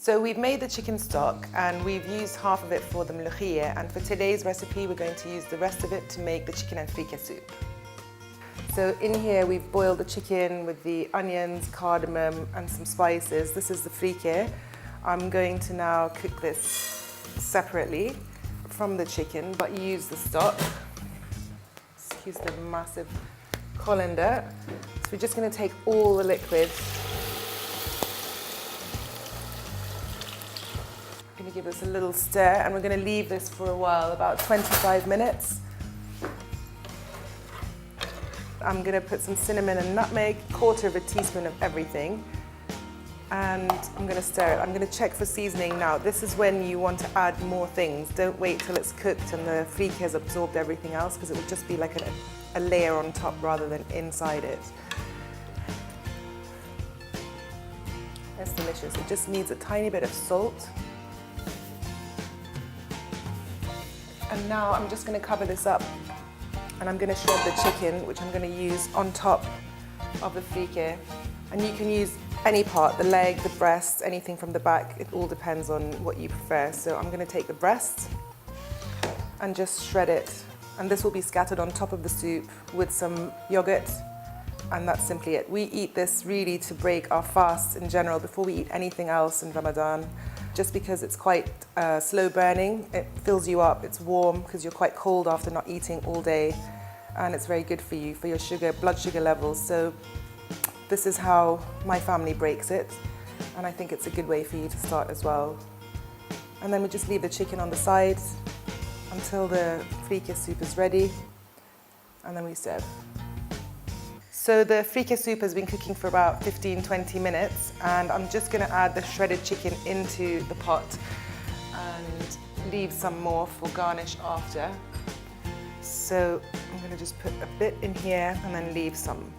So we've made the chicken stock and we've used half of it for the mlokhiyeh, and for today's recipe we're going to use the rest of it to make the chicken and freekeh soup. So in here we've boiled the chicken with the onions, cardamom and some spices. This is the freekeh. I'm going to now cook this separately from the chicken but use the stock. Excuse the massive colander. So we're just going to take all the liquid. I'm going to give this a little stir and we're going to leave this for a while, about 25 minutes. I'm going to put some cinnamon and nutmeg, 1/4 teaspoon of everything, and I'm going to stir it. I'm going to check for seasoning now. This is when you want to add more things. Don't wait till it's cooked and the freekeh has absorbed everything else, because it would just be like a layer on top rather than inside it. That's delicious. It just needs a tiny bit of salt. And now I'm just going to cover this up and I'm going to shred the chicken, which I'm going to use on top of the freekeh. And you can use any part, the leg, the breast, anything from the back. It all depends on what you prefer. So I'm going to take the breast and just shred it. And this will be scattered on top of the soup with some yogurt. And that's simply it. We eat this really to break our fasts in general before we eat anything else in Ramadan. Just because it's quite slow burning, it fills you up, it's warm because you're quite cold after not eating all day, and it's very good for you, for your blood sugar levels. So this is how my family breaks it, and I think it's a good way for you to start as well. And then we just leave the chicken on the side until the freekeh soup is ready, and then we serve. So the freekeh soup has been cooking for about 15-20 minutes, and I'm just going to add the shredded chicken into the pot and leave some more for garnish after. So I'm going to just put a bit in here and then leave some.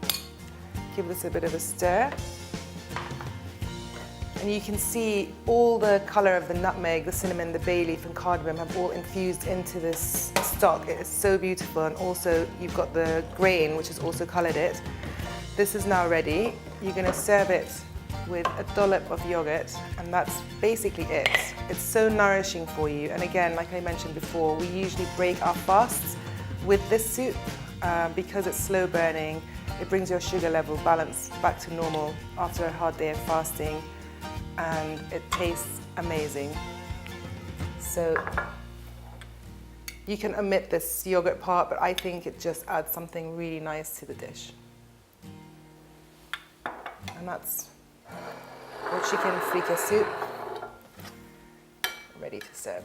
Give this a bit of a stir. And you can see all the colour of the nutmeg, the cinnamon, the bay leaf and cardamom have all infused into this stock. It is so beautiful, and also you've got the grain which has also coloured it. This is now ready. You're going to serve it with a dollop of yogurt, and that's basically it. It's so nourishing for you, and again, like I mentioned before, we usually break our fasts with this soup because it's slow burning. It brings your sugar level balance back to normal after a hard day of fasting, and it tastes amazing. So you can omit this yogurt part, but I think it just adds something really nice to the dish. And that's your chicken freekeh soup ready to serve.